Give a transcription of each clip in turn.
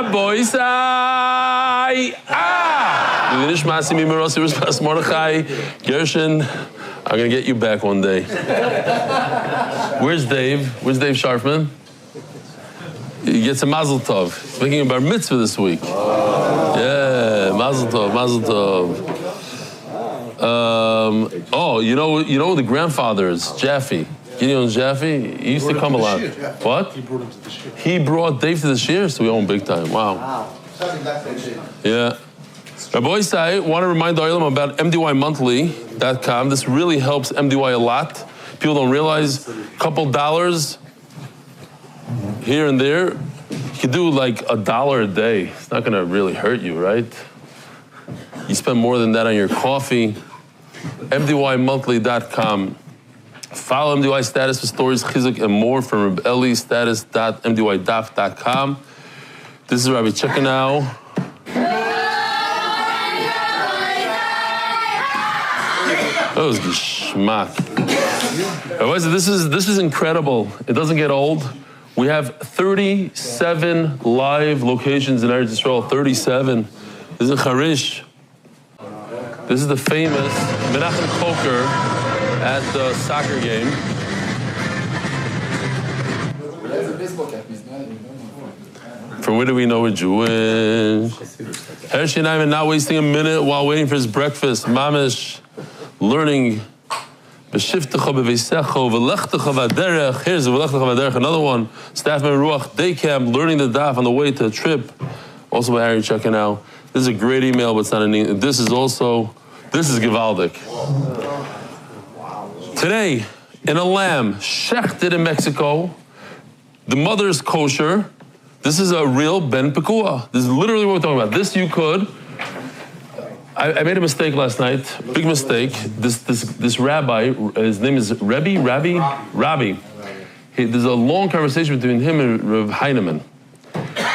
Rabbi Sai. Gershon, I'm going to get you back one day. Where's Dave? Where's Dave Sharfman? He gets a mazel tov. He's making a bar mitzvah this week. Yeah, mazel tov, mazel tov. You know the grandfathers, Jaffe. Gideon Jaffe, he used to come a lot. What? He brought him to the shir. He brought Dave to the shir, so we owe him big time. Wow. Yeah. Rabbi Isai, want to remind the Olam about MDYmonthly.com. This really helps MDY a lot. People don't realize a couple dollars here and there. You could do like $1 a day. It's not going to really hurt you, right? You spend more than that on your coffee. MDYmonthly.com. Follow MDY status for stories, chizuk, and more from Eli status.mdydaf.com. This is Rabbi Checkenau. That was geschmack. This is incredible. It doesn't get old. We have 37 live locations in Eretz Yisrael. 37. This is in Charish. This is the famous Menachem Koker at the soccer game. From where do we know we're Jewish? Hershey and I are not wasting a minute while waiting for his breakfast. Mamish, learning. Here's another one. Staff member Ruach Day Camp, learning the daf on the way to a trip. Also by Harry checking out. This is a great email, but it's not an email. This is Givaldic. Today, in a lamb, shechted in Mexico, the mother's kosher. This is a real Ben Pekua. This is literally what we're talking about. This you could. I made a mistake last night, big mistake. This rabbi, his name is Rabbi. There's a long conversation between him and Rav Heinemann,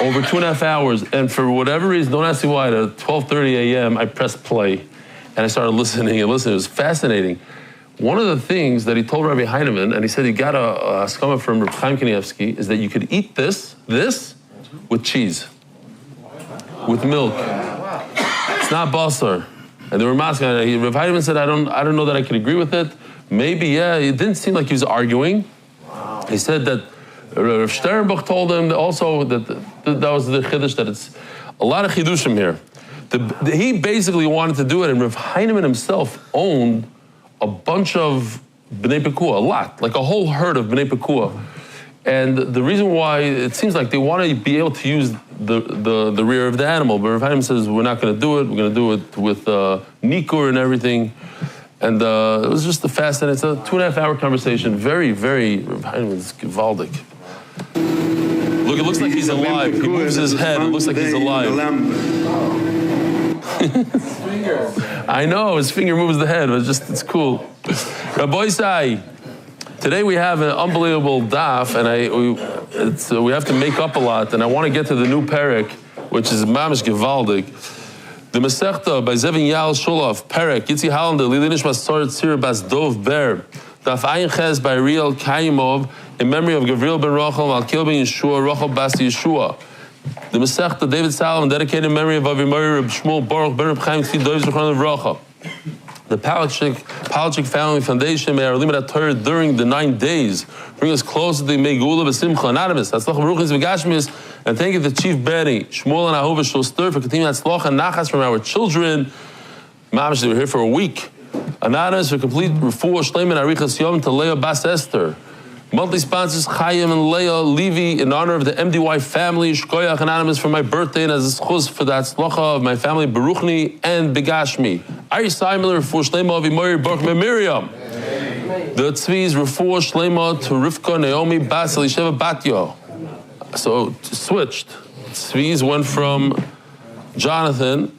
over 2.5 hours. And for whatever reason, don't ask me why, at 12:30 a.m., I pressed play, and I started listening. It was fascinating. One of the things that he told Rabbi Heinemann, and he said he got a skama from Rav Chaim Kanievsky, is that you could eat this with cheese, with milk. It's not basar. And they were asking, Rav Heinemann said, I don't know that I could agree with it. Maybe, yeah, it didn't seem like he was arguing. He said that Rav Sternbuch told him also that was the chiddush, that it's a lot of chidushim here. He basically wanted to do it, and Rav Heinemann himself owned a bunch of B'nai Pekua, a lot, like a whole herd of B'nai Pekua. And the reason why, it seems like they want to be able to use the rear of the animal, but Rav Heinemann says, we're not going to do it, we're going to do it with nikur and everything. And it was just a fascinating, it's a 2.5 hour conversation, very, very, Rav Heinemann's Givaldic. Look, it looks like he's alive. He moves his head, it looks like he's alive. I know, his finger moves the head, but it's cool. Rabbi Sai, today we have an unbelievable daf, and we have to make up a lot, and I want to get to the new perek, which is Mamish Givaldic. The Masechta by Zevin Yal Shulov, perek, Yitzi Halanda, Lilinish Masoret Sir Bas Dov Ber, Daf Ayin Ches by Riel Kaimov, in memory of Gavril ben Rachel, Malkil ben Yeshua, Rachel Bas Yeshua. The Masechta David Salom, dedicated in memory of Avimori Reb Shmuel Baruch ben Reb Chaim Tzvi Dov Zechron of Rachel. The Palachik Family Foundation may our limit Torah during the 9 days. Bring us closer to the Megula B'Simcha Anonymous. Hatzlacha Baruchis V'Gashmis, and thank you to Chief Benny, Shmuel and Ahova Shulster for continuing Hatzlacha and Nachas from our children. Mamish, they were here for a week. Anonymous for complete refuah Shleiman Arichas Yom to Leah Bas Esther. Monthly sponsors Chaim and Leah Levy in honor of the MDY family. Shkoyach Anonymous for my birthday and as a schus for the Hatzlacha of my family Baruchni and Begashmi. Ari Simler for Shlema of Imori Baruch Miriam. The Tzvi's refuah Shlema to Rivka Naomi Bas Elisheva Batyo. So switched. Tzvi's went from Jonathan.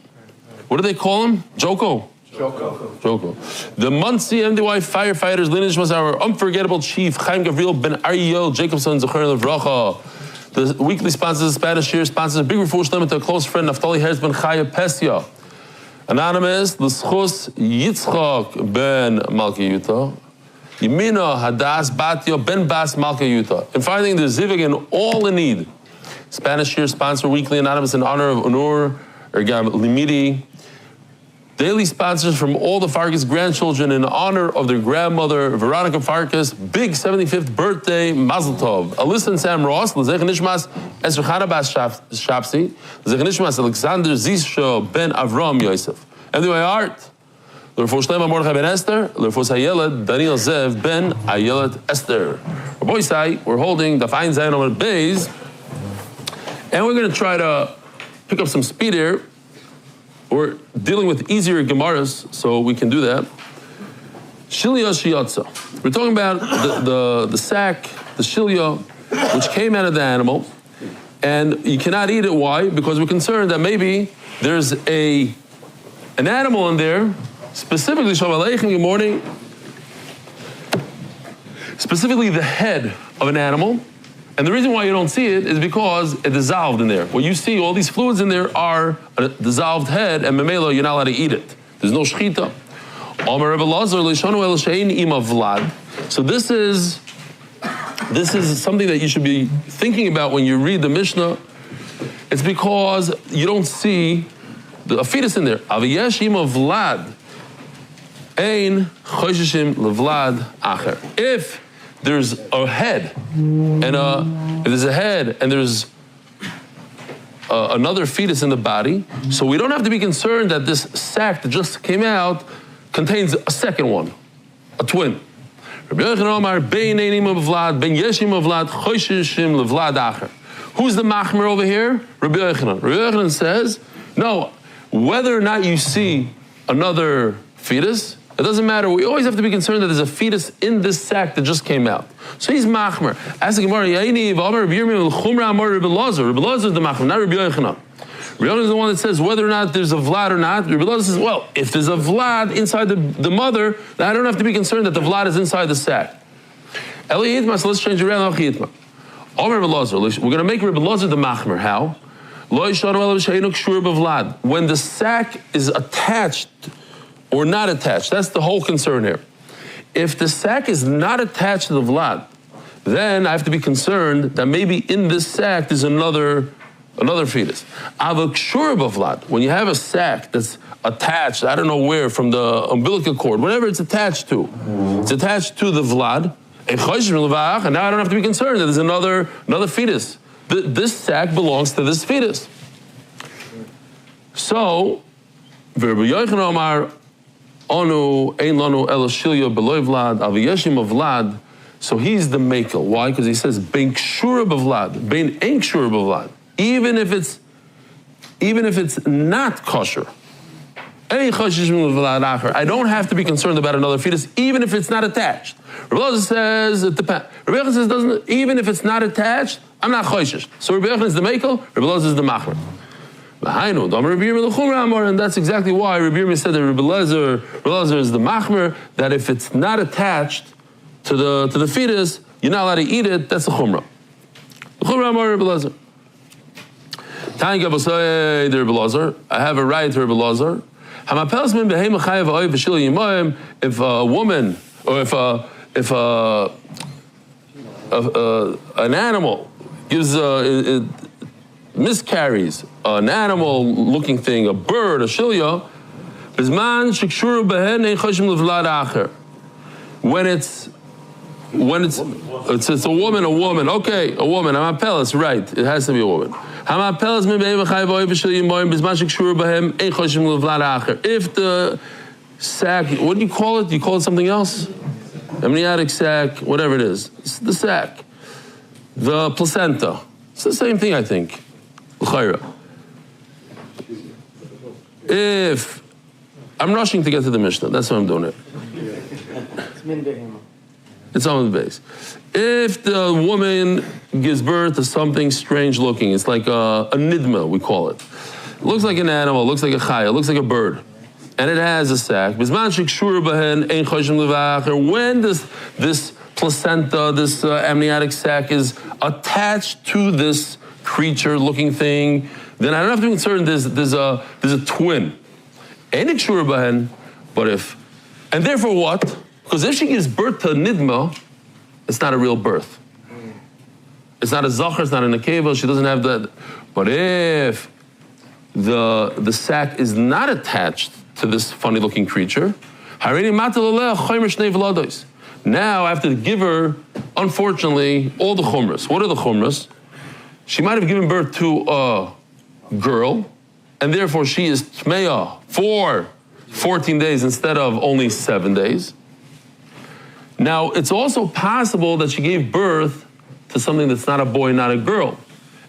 What do they call him? Joko. The Muncie MDY firefighters lineage was our unforgettable chief, Chaim Gavril ben Ariel Jacobson Zechron Levracha. The weekly sponsors, Spanish Year sponsors, a big refuah Shlema to a close friend, Naftali Herz ben Chaya Pestia. Anonymous, L'schus Yitzchak ben Malkiyuta. Yemina Hadas Batyo ben Bas Malkiyuta. And finally, the Zivig and all in need. Spanish Year sponsor Weekly Anonymous in honor of Honor Ergam Limidi. Daily sponsors from all the Farkas grandchildren in honor of their grandmother, Veronica Farkas, big 75th birthday, Mazel Tov. Alyssa and Sam Ross, L'zech Nishmas, Esther Chana Bas Shapsi, L'zech Nishmas, Alexander Zisho Ben Avram Yosef. And the way art, L'refo Shlema Mordechai Ben Esther, L'refo Sayelet Daniel Zev Ben Ayelet Esther. Boy Sai, we're holding the Fine Zayin on Bays, and we're going to try to pick up some speed here. We're dealing with easier Gemaras, so we can do that. Shilya Shiyatza. We're talking about the sack, the shilya, which came out of the animal, and you cannot eat it. Why? Because we're concerned that maybe there's an animal in there, specifically Shalom Aleichem, good morning, specifically the head of an animal. And the reason why you don't see it is because it dissolved in there. What you see, all these fluids in there are a dissolved head, and memelo, you're not allowed to eat it. There's no shchita. So this is something that you should be thinking about when you read the Mishnah. It's because you don't see a fetus in there. If there's a head, and if there's a head and there's another fetus in the body, so we don't have to be concerned that this sac that just came out contains a second one, a twin. Who's the machmer over here? Rabbi Yochanan. Rabbi Yochanan says, no, whether or not you see another fetus, it doesn't matter. We always have to be concerned that there's a fetus in this sack that just came out. So he's machmer. Ask the Gemara, Rabbi Lazar is the machmer, not Rabbi Yochanan. Rabbi Yochanan is the one that says whether or not there's a vlad or not. Rabbi Lazar says, well, if there's a vlad inside the mother, then I don't have to be concerned that the vlad is inside the sack. Eli Yitma, so let's change it around. We're going to make Rabbi Lazar the machmer. How? When the sack is attached or not attached, that's the whole concern here. If the sack is not attached to the vlad, then I have to be concerned that maybe in this sack there's another fetus. When you have a sack that's attached, I don't know where, from the umbilical cord, whatever it's attached to the vlad, and now I don't have to be concerned that there's another fetus. This sack belongs to this fetus. So, Rabbi Yochanan Amar, Onu ein lanu ela shilya beloy vlad aviyeshim of vlad. So he's the makel. Why? Because he says bein kshura bevlad, bein ein kshura bevlad. Even if it's not kosher. I don't have to be concerned about another fetus, even if it's not attached. Rabbi Lazar says it depends. Rabbi Yochanan says doesn't. Even if it's not attached, I'm not choshish. So Rabbi Yochanan is the makel. Rabbi Lazar is the machmer. And that's exactly why Rabbi Yirmiyah said that Rabbi Lazar is the machmer, that if it's not attached to the fetus, you're not allowed to eat it. That's the chumrah. The chumrah amar Rabbi Lazar. The Rabbi Lazar. I have a right to Rabbi Lazar. If a woman, or if an animal gives miscarries, an animal-looking thing, a bird, a shilya, when it's a woman, okay, a woman. I'm pelis, right? It has to be a woman. If the sack, what do you call it? Do you call it something else? Amniotic sac, whatever it is. It's the sac. The placenta. It's the same thing, I think. If I'm rushing to get to the Mishnah, that's why I'm doing it. It's on the base. If the woman gives birth to something strange looking, it's like a nidma, we call it. It looks like an animal, it looks like a chaya, it looks like a bird. And it has a sac. When this placenta, this amniotic sac is attached to this creature-looking thing, then I don't have to be concerned there's a twin. But if, and therefore what? Because if she gives birth to a nidma, it's not a real birth. it's not a zachar, it's not a nekeva, she doesn't have that. But if the sac is not attached to this funny looking creature, now I have to give her, unfortunately, all the chumras. What are the chumras? She might have given birth to a girl, and therefore she is tmeya for 14 days instead of only 7 days. Now, it's also possible that she gave birth to something that's not a boy, not a girl.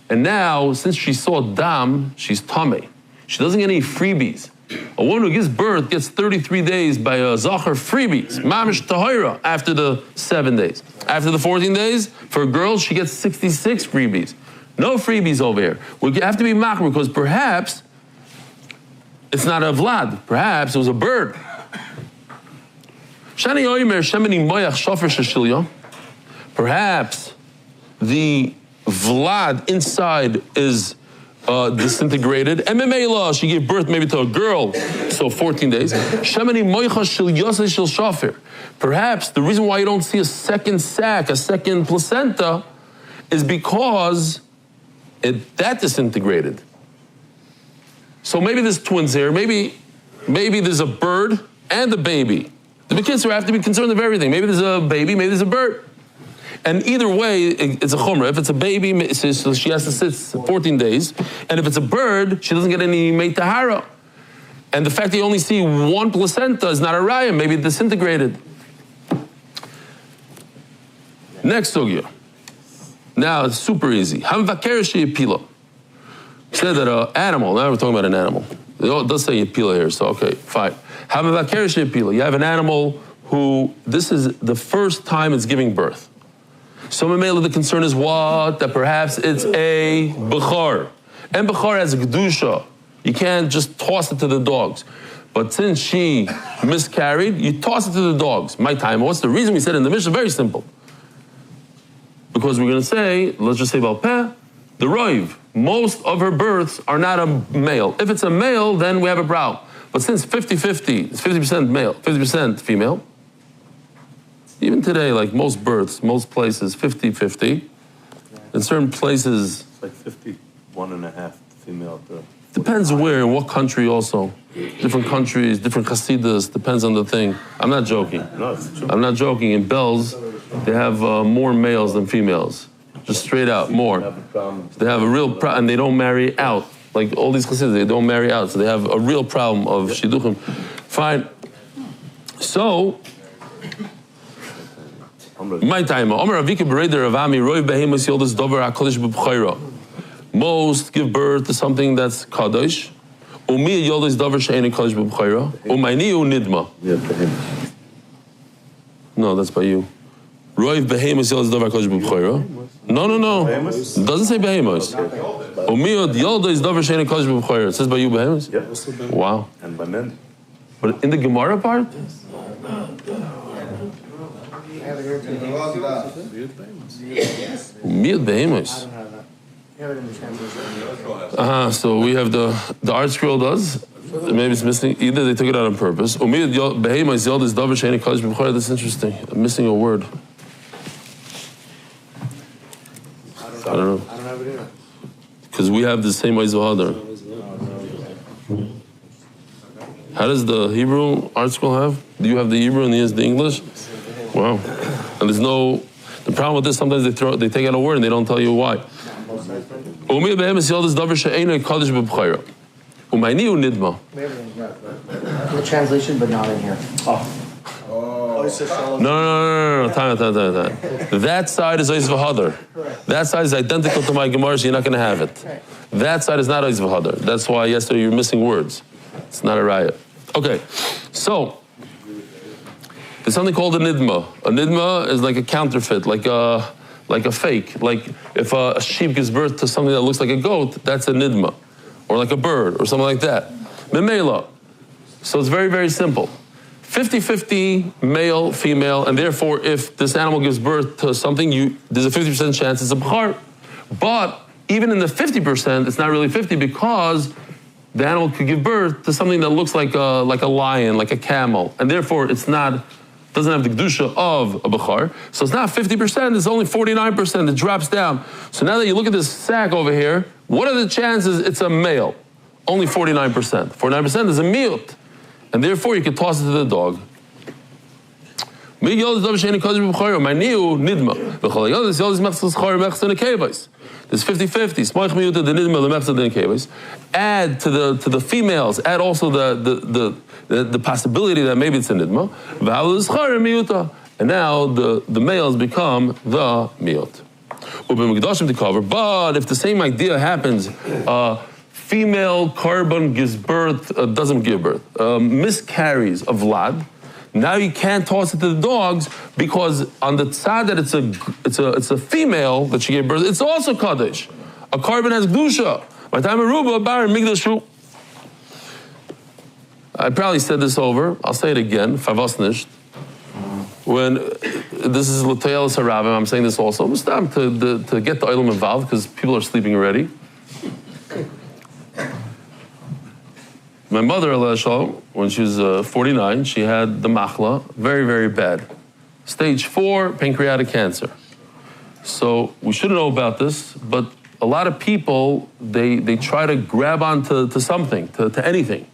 And now, since she saw dam, she's tameh. She doesn't get any freebies. A woman who gives birth gets 33 days by a zachar freebies, mamish tahira, after the 7 days. After the 14 days, for a girl, she gets 66 freebies. No freebies over here. We have to be machmir because perhaps it's not a vlad. Perhaps it was a bird. Perhaps the vlad inside is disintegrated. MMA she gave birth maybe to a girl, so 14 days. Perhaps the reason why you don't see a second sac, a second placenta, is because that disintegrated. So maybe there's twins here. Maybe there's a bird and a baby. The kids have to be concerned of everything. Maybe there's a baby, maybe there's a bird. And either way, it's a chumrah. If it's a baby, so she has to sit 14 days. And if it's a bird, she doesn't get any mei tahara. And the fact that you only see one placenta is not a raya. Maybe it disintegrated. Next sugya. Now it's super easy. Hamvakerishi pila. Said that an animal. Now we're talking about an animal. It does say pila here, so okay, fine. Hamvakerishi pila. You have an animal who this is the first time it's giving birth. So the concern is what? That perhaps it's a bechar. And bechar has a kedusha. You can't just toss it to the dogs. But since she miscarried, you toss it to the dogs. My time. What's the reason we said in the Mishnah? Very simple. Because we're going to say, let's just say Balpeh, the Roiv, most of her births are not a male. If it's a male, then we have a brow. But since 50-50, it's 50% male, 50% female, even today, like most births, most places, 50-50. In certain places... It's like 51.5 female to... Depends where, in what country also. Different countries, different chassidas, depends on the thing. I'm not joking. No, it's true. I'm not joking. In Bells, they have more males than females. Just straight out, more. They have a real problem, and they don't marry out. Like all these chassidas, they don't marry out. So they have a real problem of shidduchim. Fine. So... My time. Most give birth to something that's kadosh. No, that's by you. No. It doesn't say behemoth. It says by you behemoth? Yes. Wow. And by men. But in the Gemara part? Miut behemoth. So we have the art scroll does. Maybe it's missing. Either they took it out on purpose. That's interesting. I'm missing a word. I don't know. I don't have it either. Because we have the same Oiz V'Hadar. How does the Hebrew art scroll have? Do you have the Hebrew and he has the English? Wow. And there's no... The problem with this, sometimes they take out a word and they don't tell you why. The translation, but not in here. No. Time. That side is Oiz V'Hadar. That side is identical to my Gemara, so you're not going to have it. That side is not Oiz V'Hadar. That's why yesterday you're missing words. It's not a riot. Okay, so there's something called a nidma. A nidma is like a counterfeit, like a fake. Like if a sheep gives birth to something that looks like a goat, that's a nidma. Or like a bird, or something like that. Memela. So it's very, very simple. 50-50 male, female, and therefore if this animal gives birth to something, there's a 50% chance it's a bchar. But even in the 50%, it's not really 50 because the animal could give birth to something that looks like a lion, like a camel, and therefore it's not doesn't have the kedusha of a bechar. So it's not 50%, it's only 49%. It drops down. So now that you look at this sack over here, what are the chances it's a male? Only 49%. 49% is a miut. And therefore you can toss it to the dog. There's 50-50. Add to the females, add also the possibility that maybe it's a nidma. And now the males become the miut. But if the same idea happens, female carbon gives birth, doesn't give birth, miscarries a vlad. Now you can't toss it to the dogs because on the side that it's a female that she gave birth, it's also kaddish. A carbon has gdusha. By the time Aruba, Baron, Migdashu. I probably said this over. I'll say it again. Favosnisht. When this is L'Tayel Sarabim, I'm saying this also. It's time to get the oilam involved because people are sleeping already. My mother, when she was 49, she had the machla, very, very bad. Stage 4 pancreatic cancer. So we should know about this, but a lot of people, they try to grab onto something, to anything.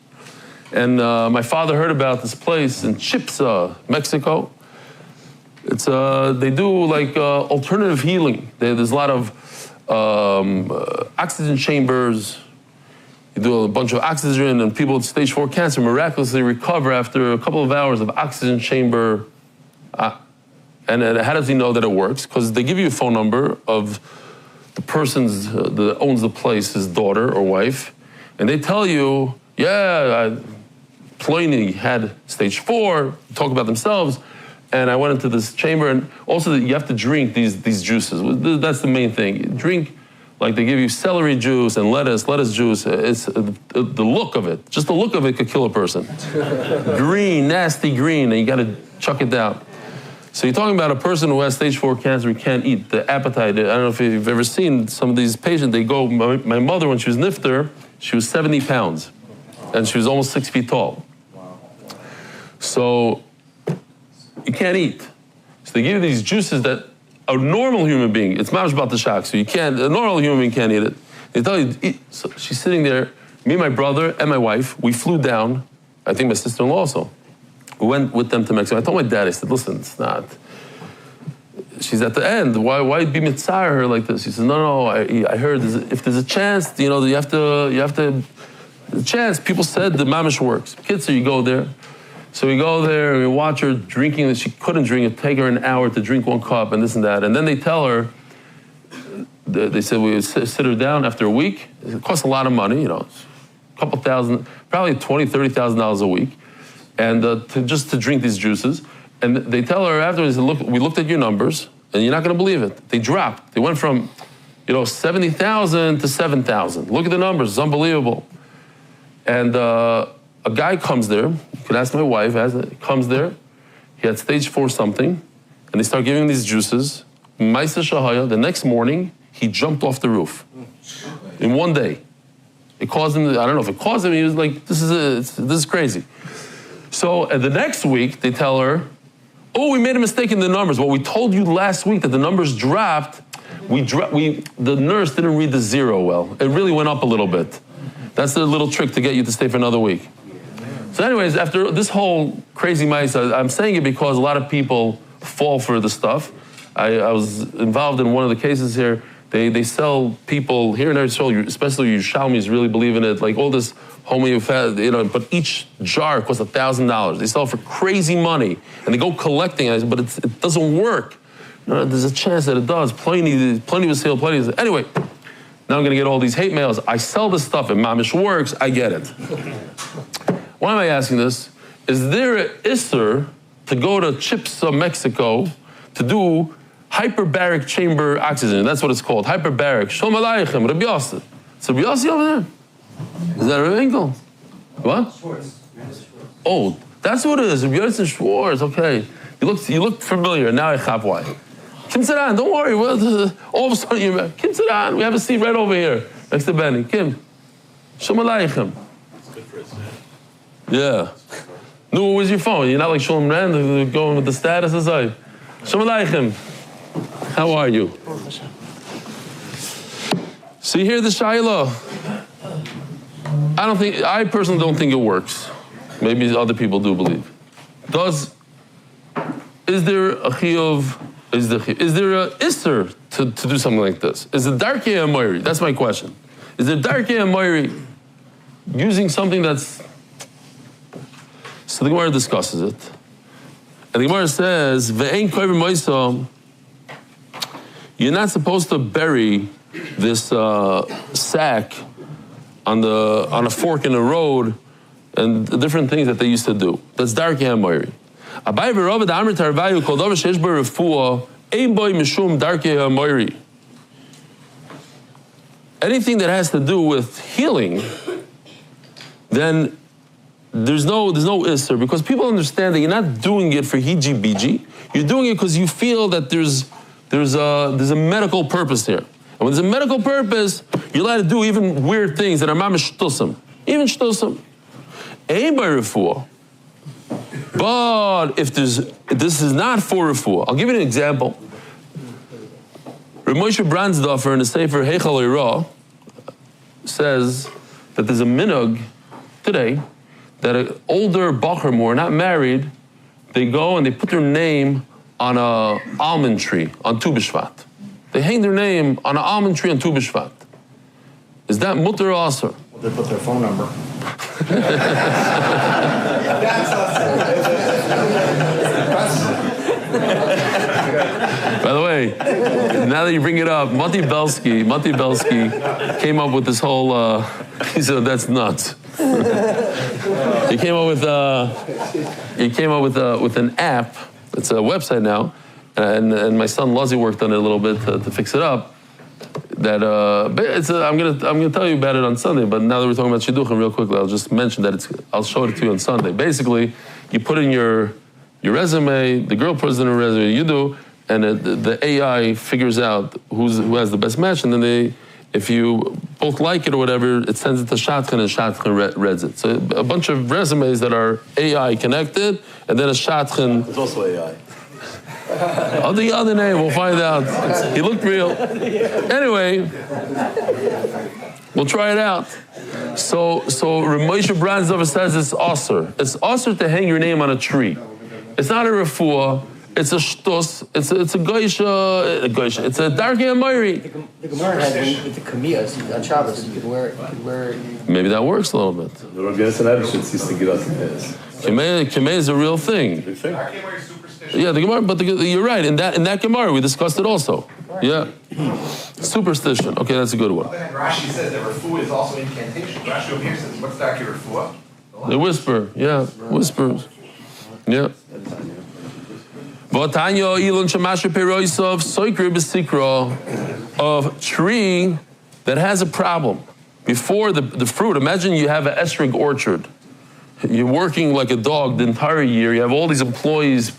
And my father heard about this place in Chipsa, Mexico. It's they do like alternative healing. There's a lot of oxygen chambers. You do a bunch of oxygen, and people with stage 4 cancer miraculously recover after a couple of hours of oxygen chamber. And how does he know that it works? Because they give you a phone number of the person that owns the place, his daughter or wife, and they tell you, yeah, Pliny had stage 4, talk about themselves, and I went into this chamber, and also you have to drink these juices. That's the main thing. Drink. Like they give you celery juice and lettuce juice. It's the look of it. Just the look of it could kill a person. Green, nasty green, and you got to chuck it down. So you're talking about a person who has stage 4 cancer who can't eat. The appetite. I don't know if you've ever seen some of these patients. They go. My mother, when she was nifter, she was 70 pounds, and she was almost 6 feet tall. Wow. So you can't eat. So they give you these juices that. A normal human being, it's mamash about the shock, so a normal human being can't eat it. They tell you, eat. So she's sitting there, me, my brother, and my wife, we flew down, I think my sister-in-law also. We went with them to Mexico. I told my dad, I said, listen, it's not. She's at the end, why be mitzvah her like this? He said, no, I heard if there's a chance, you have to, the chance, people said the mamash works. Kids, so you go there. So we go there and we watch her drinking that she couldn't drink. It'd take her an hour to drink 1 cup and this and that. And then they tell her, they said we would sit her down after a week. It costs a lot of money, a couple thousand, probably $20,000, $30,000 a week. And just to drink these juices. And they tell her afterwards, look, we looked at your numbers and you're not gonna believe it. They dropped. They went from 70,000 to 7,000. Look at the numbers, it's unbelievable. And a guy comes there, you could ask my wife, comes there, he had stage 4 something, and they start giving these juices. Maisa Shahaya, the next morning, he jumped off the roof. In 1 day. It caused him, I don't know if it caused him, he was like, this is crazy. So the next week, they tell her, oh, we made a mistake in the numbers. Well, we told you last week that the numbers dropped. The nurse didn't read the 0 well. It really went up a little bit. That's the little trick to get you to stay for another week. So anyways, after this whole crazy mice, I'm saying it because a lot of people fall for the stuff. I was involved in one of the cases here. They sell people here in Eretz, especially Yerushalmis really believe in it, like all this homeopathy, but each jar costs $1,000. They sell it for crazy money, and they go collecting it, but it doesn't work. There's a chance that it does. Plenty was sealed, plenty was. Anyway, now I'm gonna get all these hate mails. I sell this stuff, and mamish works, I get it. Why am I asking this? Is there an isser to go to Chipsa, Mexico, to do hyperbaric chamber oxygen? That's what it's called, hyperbaric. Shalom Aleichem, Rabbi Yossi. Is Rabbi Yossi over there? Is that Rabbi Engel? What? Schwartz. Oh, that's what it is, Rabbi Yossi Schwartz, okay. You look familiar, now I have why. Kim Saran, don't worry, all of a sudden you're back. Kim Saran, we have a seat right over here, next to Benny. Kim, Shalom Aleichem. Yeah. No, where's your phone? You're not like Chullin Rand going with the status aside. Shalom Aleichem. How are you? See here the Shaila. I personally don't think it works. Maybe other people do believe. Is there a chiyuv? Is there a isser to do something like this? Is it darkei amoiri? That's my question. Is it darkei amoiri using something that's... So the Gemara discusses it. And the Gemara says, Ve'ein kover moisa, you're not supposed to bury this sack on a fork in the road and the different things that they used to do. That's darkei amoiri. Abai v'rova da'amr tarvayu kol davar sheyesh bo refuah ein boi mishum darkei amoiri. Anything that has to do with healing, then there's no isser, because people understand that you're not doing it for hiji-biji. You're doing it because you feel that there's a medical purpose here. And when there's a medical purpose, you're allowed to do even weird things that are mamish shtusim. Even shtusim. Ein boi refuah. But if this is not for refuah, I'll give you an example. Rav Moshe Brandsdorfer in the Sefer Heichal Eira says that there's a minhag today that an older bacher, more not married, they go and they put their name on a almond tree on Tu B'Shvat. They hang their name on an almond tree on Tu B'Shvat. Is that mutter or aser? They put their phone number. By the way, now that you bring it up, Mati Belsky came up with this whole, he said, that's nuts. He came up with an app. It's a website now, and my son Lozzie worked on it a little bit to fix it up. That I'm gonna tell you about it on Sunday. But now that we're talking about shidduchim, real quickly, I'll just mention that I'll show it to you on Sunday. Basically, you put in your resume, the girl puts in her resume, you do, and the AI figures out who has the best match, and then if you both like it or whatever, it sends it to Shadchan, and Shadchan reads it. So a bunch of resumes that are AI connected, and then a Shadchan. It's also AI. I'll the other name, we'll find out. He looked real. Anyway, we'll try it out. So Rav Moshe Brandsdorfer says it's aser. It's aser to hang your name on a tree. It's not a refuah. It's a shtus. It's a goisha. It's a darkei amoiri. The Gemara has with the kamiyas on Shabbos. You could wear it. Maybe that works a little bit. The Rabbi Yonatan Eibishitz used to get us in this. Kamei is a real thing. Big thing. Yeah, the Gemara, but you're right. In that Gemara, we discussed it also. Yeah. Superstition. Okay, that's a good one. And Rashi says that refuah is also incantation. Rashi over here says, what's darkei refuah? They whisper. Yeah, whispers. Yeah. Of tree that has a problem. Before the fruit, imagine you have an esrig orchard. You're working like a dog the entire year. You have all these employees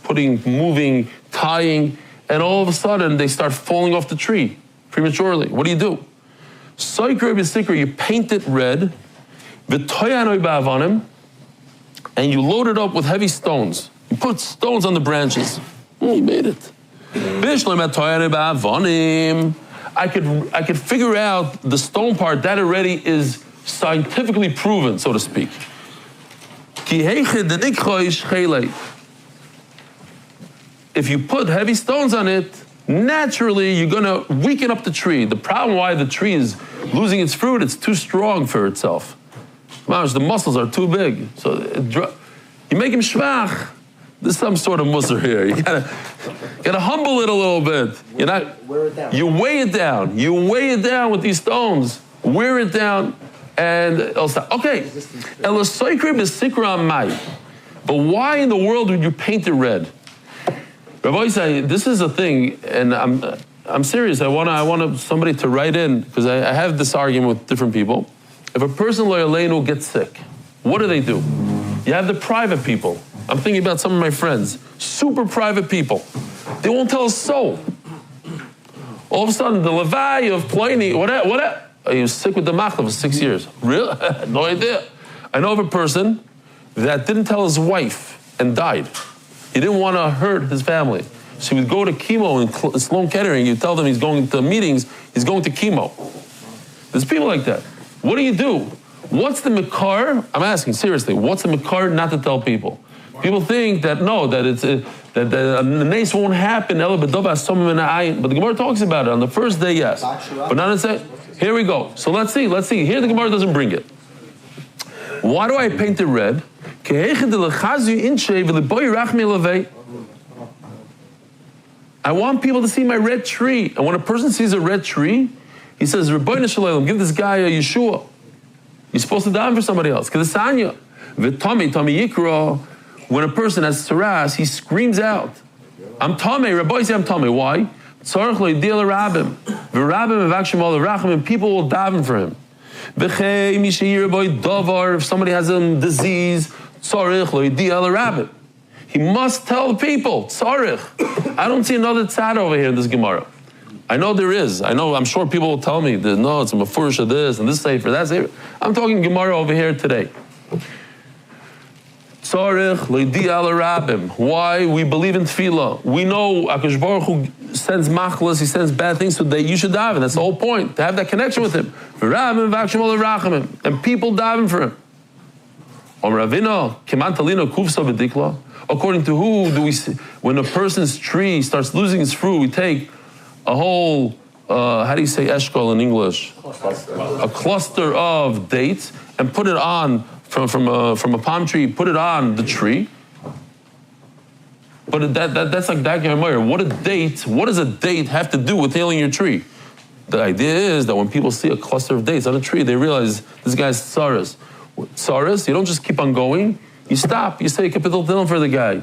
moving, tying, and all of a sudden they start falling off the tree prematurely. What do? You paint it red, and you load it up with heavy stones. You put stones on the branches. You made it. I could figure out the stone part. That already is scientifically proven, so to speak. If you put heavy stones on it, naturally you're going to weaken up the tree. The problem why the tree is losing its fruit, it's too strong for itself. The muscles are too big. So you make him shvach. There's some sort of musser here. You gotta humble it a little bit. You weigh it down. You weigh it down with these stones. Wear it down, and it'll stop. Okay. But why in the world would you paint it red? Rabbi say this is a thing, and I'm serious. I want somebody to write in, because I have this argument with different people. If a person lo yaleinu gets sick, what do? You have the private people. I'm thinking about some of my friends, super private people. They won't tell a soul. All of a sudden, the levai of Pliny, what? He was sick with the machla for 6 years. Really? No idea. I know of a person that didn't tell his wife and died. He didn't want to hurt his family. So he would go to chemo in Sloan Kettering. You tell them he's going to meetings, he's going to chemo. There's people like that. What do? What's the makar? I'm asking seriously, what's the makar not to tell people? People think that no, that it's that the nace won't happen. But the Gemara talks about it on the first day, yes, but not on the second. Here we go. So let's see. Here the Gemara doesn't bring it. Why do I paint it red? I want people to see my red tree. And when a person sees a red tree, he says, Rebbeinu Shalom, give this guy a Yeshua. You're supposed to die for somebody else. Because it's Anya. V'tami yikra. When a person has tzaras, he screams out, I'm Tomei. Rabbi say I'm Tomei. Why? Tzarech lo yidil rabim. V'rabim evakshim al rachim. And people will daven for him. V'chei mishayir boy davar. If somebody has a disease, tzarech lo yidil rabim. He must tell the people, tzarech. I don't see another tzad over here in this Gemara. I know there is. I'm sure people will tell me that no, it's a mafurish of this and this sefer, that sefer. I'm talking Gemara over here today. Tzarech leidi al rabim. Why? We believe in tefillah. We know Akash Baruch Hu sends machlas, he sends bad things, so that you should daven. That's the whole point, to have that connection with him. And people daven for him. According to who do we see? When a person's tree starts losing its fruit, we take a whole, how do you say eshkol in English? A cluster of dates and put it on from a palm tree, put it on the tree. But that's like Daki Hamayr. What does a date have to do with healing your tree? The idea is that when people see a cluster of dates on a tree, they realize this guy's tsaras. Tsaras, you don't just keep on going. You stop. You say kapitel tilim for the guy.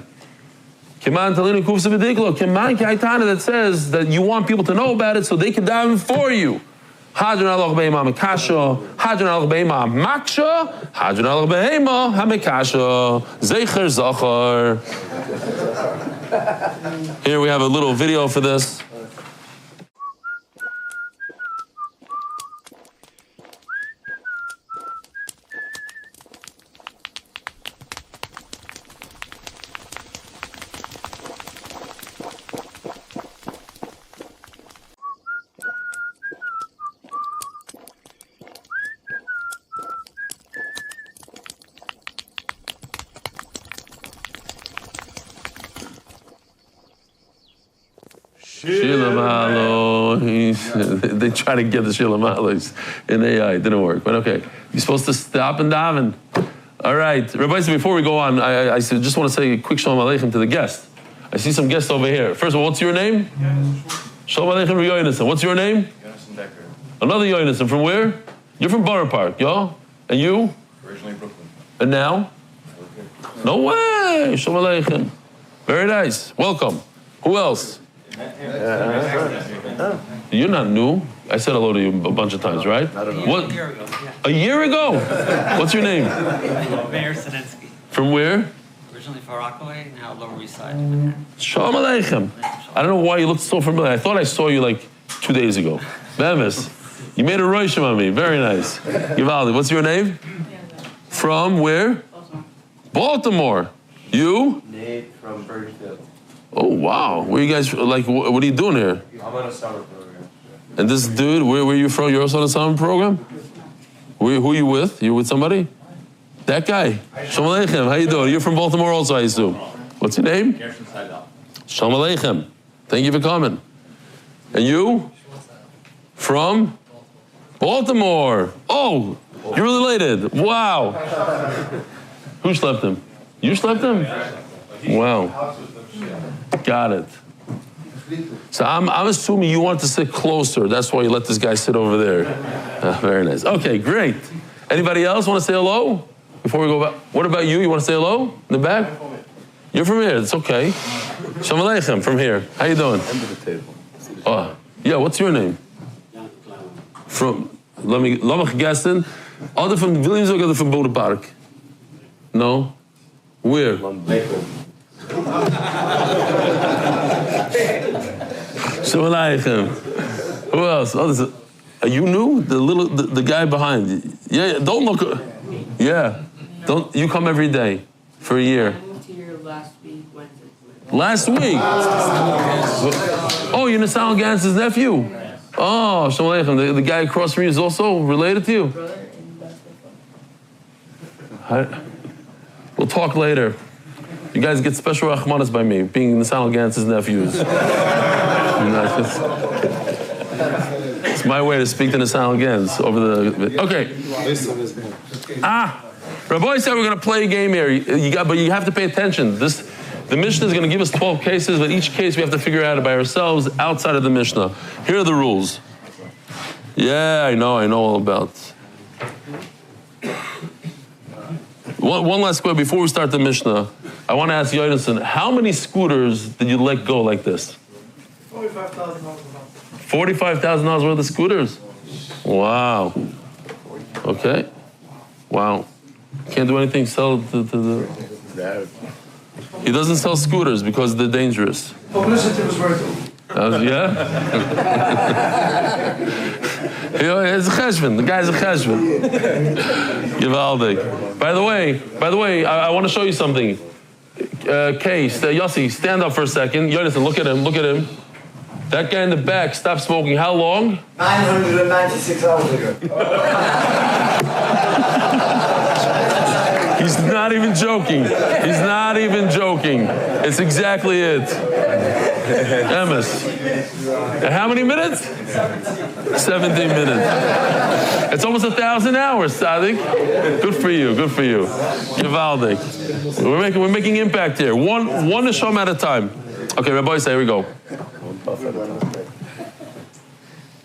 Keman talinu kufsa v'diklo. Keman kaitana that says that you want people to know about it so they can daven for you. Hadron alach be'ema mekasha. Hadron alach be'ema maksha. Hadron alach be'ema hamekasha. Zecher zachar. Here we have a little video for this. They try to get the Shila Mahalos in AI. It didn't work, but okay. You're supposed to stop and daven. All right. Rabbi, before we go on, I just want to say a quick Shalom Aleichem to the guest. I see some guests over here. First of all, what's your name? Shalom Aleichem Yonason. What's your name? Yonason Decker. Another Yonason. From where? You're from Borough Park, yo? And you? Originally Brooklyn. And now? Okay. No way. Shalom Aleichem. Very nice. Welcome. Who else? You're not new. I said hello to you a bunch of times, right? I don't know. What? A year ago? What's your name? Mayor Sinensky. From where? Originally from Rockaway, now Lower East Side. Shalom Aleichem. I don't know why you looked so familiar. I thought I saw you like 2 days ago. Bemis. You made a roishim on me. Very nice. Givaldi, what's your name? From where? Baltimore. You? Nate from Burgersville. Oh, wow. Where you guys, like, what are you doing here? I'm on a summer program. And this dude, where are you from? You're also on a summer program? Who are you with? You with somebody? That guy. Shalom Aleichem. How you doing? You're from Baltimore also, I assume. What's your name? Shalom Aleichem. Thank you for coming. And you? From? Baltimore. Oh, you're related. Wow. Who slept him? You slept him? Wow. Got it. So I'm assuming you want to sit closer. That's why you let this guy sit over there. Very nice. Okay, great. Anybody else want to say hello? Before we go back. What about you? You want to say hello? In the back? You're from here. It's okay. Shalom Aleichem from here. How you doing? Under the table. Oh, yeah, what's your name? From, let me guessing. Other from Williamsburg, other from Bode Park? No? Where? Shalom Aleichem. Who else? Oh, are you new? The guy behind you. Yeah, don't look. Yeah. Don't you come every day for a year? I moved here last week, Wednesday. Last week. Oh, you're Nasal Gans's nephew. Oh, Shalom Aleichem. The guy across from you is also related to you. Brother and We'll talk later. You guys get special rachmanas by me, being Nasal Gans's nephews. It's my way to speak to Nasal Gans over the. Okay. Rabbi said we're going to play a game here. But you have to pay attention. The Mishnah is going to give us 12 cases, but each case we have to figure out by ourselves outside of the Mishnah. Here are the rules. Yeah, I know all about. One last question before we start the Mishnah. I want to ask Yonason, how many scooters did you let go like this? $45,000. $45,000 worth of scooters? Wow. Okay. Wow. Can't do anything, sell to the... He doesn't sell scooters because they're dangerous. Publicity was worth it. Yeah? It's a cheshvan. The guy's a cheshvan. Givaldik. By the way, I want to show you something. Yossi, stand up for a second. Jonathan, look at him. That guy in the back stopped smoking how long? 996 hours ago. He's not even joking. It's exactly it. Emes. And how many minutes? 17 minutes. It's almost 1,000 hours, Sadik. Good for you. Givaldik. We're making impact here. One neshama at a time. Okay, Rabbi, here we go.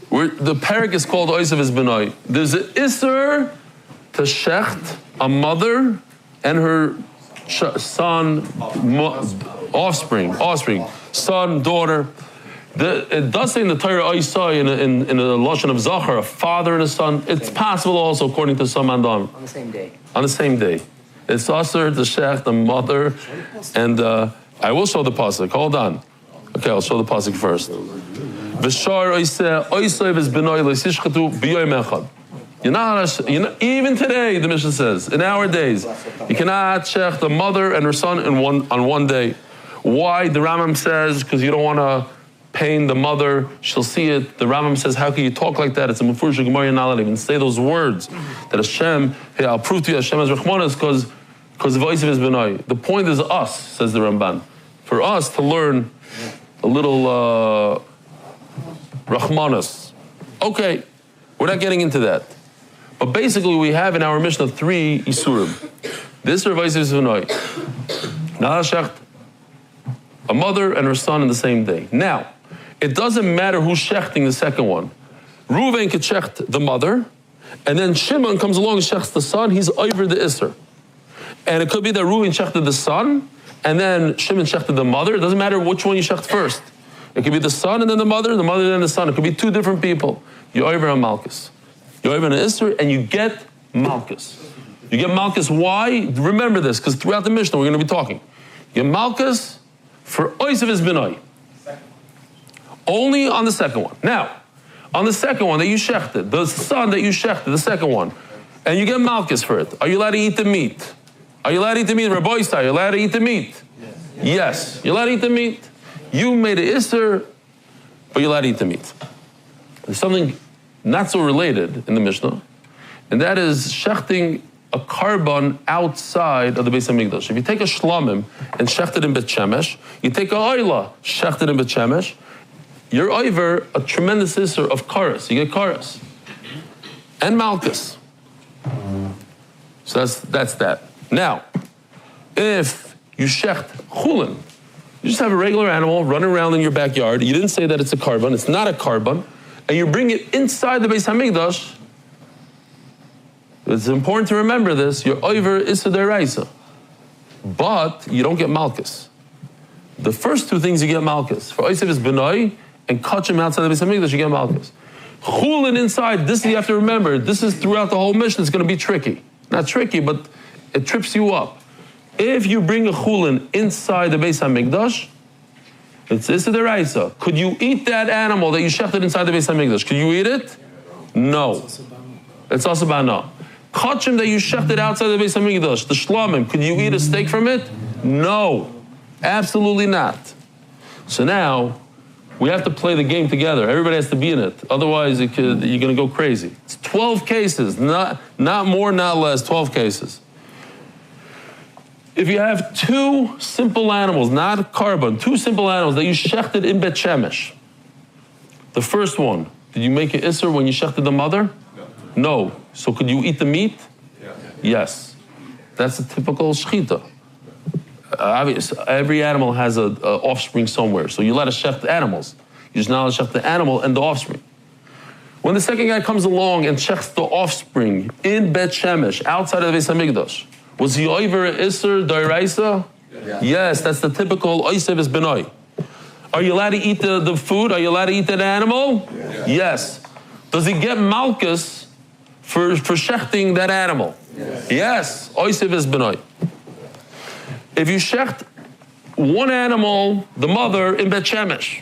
The parak is called Oisav is Benoi. There's an Isser to shecht a mother and her son, offspring, son, daughter. It does say in the Torah Oisai in a lashon of Zachar, a father and a son. It's possible also according to some Andam. On the same day. On the same day. It's Asr to shecht a mother, and I will show the pasuk. Hold on. Okay, I'll show the pasuk first. Even today, the Mishnah says, in our days, you cannot shech the mother and her son on one day. Why? The Rambam says, because you don't want to pain the mother. She'll see it. The Rambam says, how can you talk like that? It's a Mefurish Gemara, you're not allowed to even say those words. That Hashem, hey, I'll prove to you Hashem has Rachmanas because the voice of his benai. The point is us, says the Ramban. For us to learn a little Rachmanas. Okay, we're not getting into that. But basically, we have in our Mishnah 3 Isurim. This voice is benai. A mother and her son in the same day. Now, it doesn't matter who's shechting the second one. Reuven could shecht the mother, and then Shimon comes along and shechts the son. He's over the Isser. And it could be that Reuven shechted the son, and then Shimon shechted the mother. It doesn't matter which one you shecht first. It could be the son and then the mother and then the son. It could be two different people. You're over on Malchus. You're over on Isser, and you get Malchus. You get Malchus, why? Remember this, because throughout the Mishnah we're going to be talking. You get Malchus for Oisav is Benoi. Only on the second one. Now, on the second one that you shechted, the son that you shechted, the second one, and you get Malchus for it, are you allowed to eat the meat? Are you allowed to eat the meat? Rabbi Isai, are you allowed to eat the meat? Yes. You're allowed to eat the meat. You made an Isser, but you're allowed to eat the meat. There's something not so related in the Mishnah, and that is shechting a carbon outside of the Beis HaMikdash. If you take a shlamim and shecht it in Bet Shemesh, you take a oila, shecht it in Bet Shemesh, you're over a tremendous Isser of karas. You get karas. And Malchus. So that's that. Now, if you shecht Chullin, you just have a regular animal running around in your backyard, you didn't say that it's a carbon, it's not a carbon, and you bring it inside the Beis HaMikdash, it's important to remember this, you're over Issa Deraisa. But you don't get Malchus. The first two things you get Malchus. For Oisav is Benoi, and Kachim outside the Beis HaMikdash, you get Malchus. Chulin inside, this you have to remember, this is throughout the whole mission, it's going to be tricky. Not tricky, but it trips you up. If you bring a Chulin inside the Beis HaMikdash, it's Issa Deraisa. Could you eat that animal that you shechted inside the Beis HaMikdash? Could you eat it? No. It's also bana. Kachim that you shechted outside the Beis Hamikdash, the shlamim, could you eat a steak from it? No, absolutely not. So now, we have to play the game together. Everybody has to be in it. Otherwise, you're going to go crazy. It's 12 cases, not more, not less, 12 cases. If you have two simple animals, not carbon, two simple animals that you shechted in Bet Shemesh. The first one, did you make an isser when you shechted the mother? No. So could you eat the meat? Yes. That's a typical shechita. Obviously, every animal has an offspring somewhere, so you let us shecht the animals. You just not let us shecht the animal and the offspring. When the second guy comes along and checks the offspring in Bet Shemesh, outside of the Beis Hamikdash, was he over Isser Doiraisa? Yes, that's the typical Oisev is Benoi. Are you allowed to eat the food? Are you allowed to eat that animal? Yes. Does he get Malchus for shechting that animal? Yes. Oisev is Benoi. If you shecht one animal, the mother, in Bet Shemesh,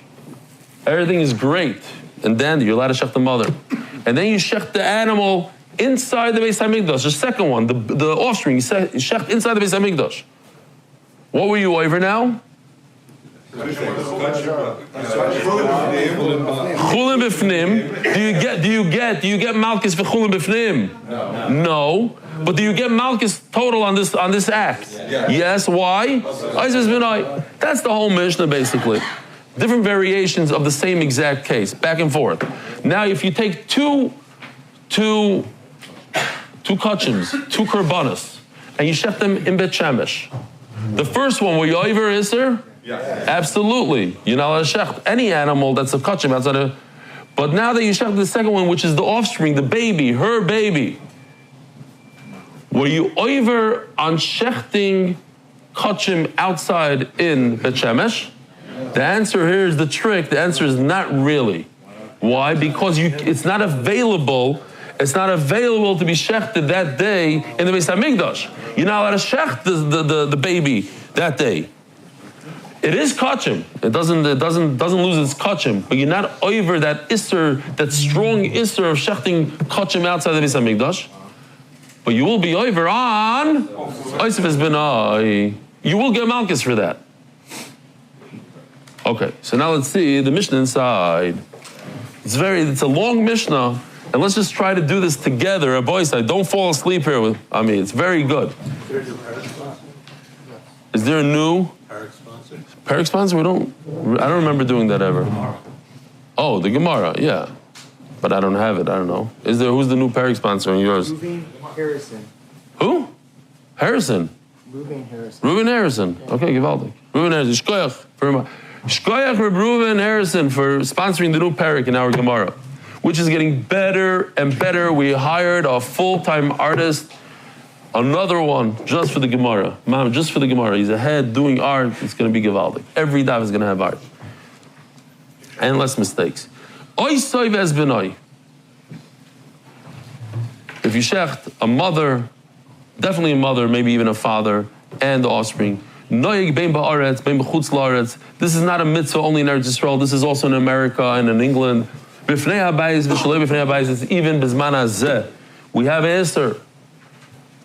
everything is great and dandy, you're allowed to shecht the mother. And then you shecht the animal inside the Beis Hamikdash, the second one, the offspring, you shecht inside the Beis Hamikdash. What were you over now? Chullin b'fnim. Do you get Malchus for Chullin b'fnim? No. But do you get Malchus total on this act? Yes. Why? That's the whole Mishnah basically. Different variations of the same exact case, back and forth. Now, if you take two kachims, two korbanos, and you shech them in Bet Shemesh, the first one, were you over Isser? Yes. Absolutely. You're not allowed to shech any animal that's a kachim outside of. But now that you shech the second one, which is the offspring, the baby, her baby, were you over on shechting kachim outside in Bet Shemesh? The answer here is the trick. The answer is not really. Why? Because it's not available. It's not available to be shechted that day in the Beis Hamikdash. You're not allowed to shecht the baby that day. It is kachim. It doesn't lose its kachim. But you're not over that isser, that strong isser of shechting kachim outside the Beis Hamikdash. But you will be over on Oisef Benai. You will get Malchus for that. Okay, so now let's see the Mishnah inside. It's a long Mishnah, and let's just try to do this together. Boys, don't fall asleep here with me. It's very good. Is there a new Perek sponsor? I don't remember doing that ever. Oh, the Gemara, yeah. But I don't have it, I don't know. Who's the new Perek sponsor on yours? Ruben Harrison. Who? Harrison. Ruben Harrison. Ruben Harrison. Okay, gewaldig. Ruben Harrison. Shkoyach Ruben Harrison for sponsoring the new Perek in our Gemara, which is getting better and better. We hired a full-time artist, another one just for the Gemara. Mom, just for the Gemara. He's ahead doing art. It's going to be gewaldig. Every daf is going to have art. And less mistakes. Oy soiv es benoi. If you shecht a mother, definitely a mother, maybe even a father, and the offspring, noyig bein ba'aretz, bein b'chutz la'aretz. This is not a mitzvah only in Eretz Yisrael. This is also in America and in England. B'fnei habayis, v'shalei b'fnei habayis. It's even b'zman hazeh. We have answer.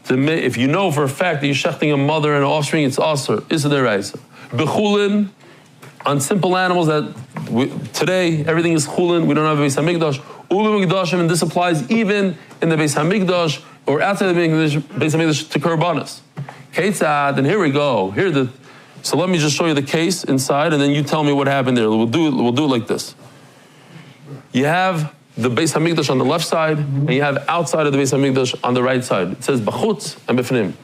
If you know for a fact that you're shechting a mother and an offspring, it's aser. Issa deraisa. B'chulin, on simple animals that today everything is chulin. We don't have a Beis Hamikdash. U'b'm Mikdashim, and this applies even in the Beis Hamikdash or outside the Beis Hamikdash to korbanos. Ketzad, and here we go. So let me just show you the case inside, and then you tell me what happened there. We'll do it like this. You have the Beis Hamikdash on the left side, and you have outside of the Beis Hamikdash on the right side. It says b'chutz and b'fnim.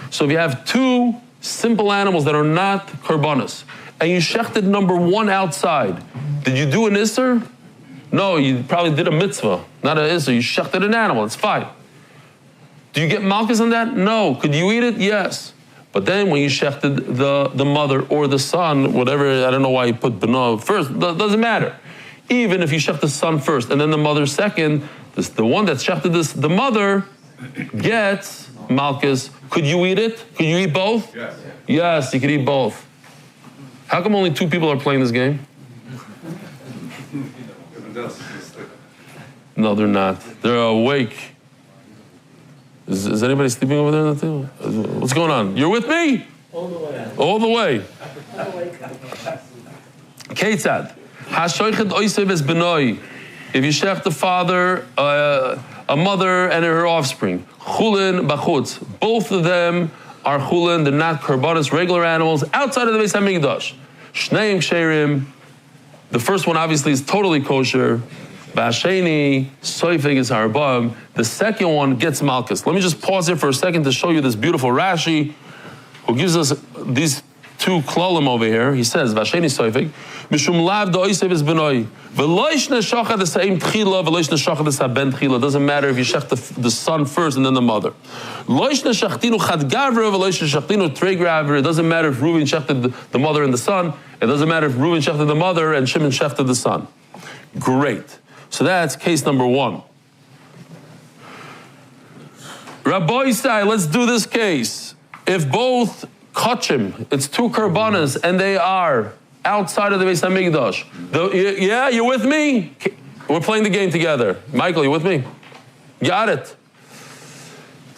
So if you have two simple animals that are not korbanos, and you shechted number one outside, did you do an isser? No, you probably did a mitzvah, not an isser. You shechted an animal. It's fine. Do you get malchus on that? No. Could you eat it? Yes. But then when you shechted the mother or the son, whatever, I don't know why you put beno first, doesn't matter. Even if you shech the son first and then the mother second, the one that shechted the mother gets malchus. Could you eat it? Could you eat both? Yes. Yes, you could eat both. How come only two people are playing this game? No, they're not. They're awake. Is anybody sleeping over there on the table? What's going on? You're with me? All the way. All the way. Ketzad. Hashoichet oisev es benoi. If you shech the father, a mother and her offspring. Chullin bachutz. Both of them are chullin. They're not korbanos, regular animals outside of the Beis Hamikdash. Shneim ksherim. The first one obviously is totally kosher. Basheni, soifig is harbam. The second one gets malchus. Let me just pause here for a second to show you this beautiful Rashi, who gives us these two klolim over here. He says, Basheni soifig, mishum lav da oisev is benoi. V'loish neshachad the same tchila, v'loish neshachad the saben tchila. Doesn't matter if you shech the son first and then the mother. Loish neshachtinu chad gavra, v'loish neshachtinu trei gavra. It doesn't matter if Reuven shechted the mother and the son. It doesn't matter if Reuven shechted the mother and Shimon shechted the son. Great. So that's case number one. Rabbi Isai, let's do this case. If both kachim, it's two karbanas, and they are outside of the Beis Hamikdash. Yeah, you with me? We're playing the game together. Michael, you with me? Got it.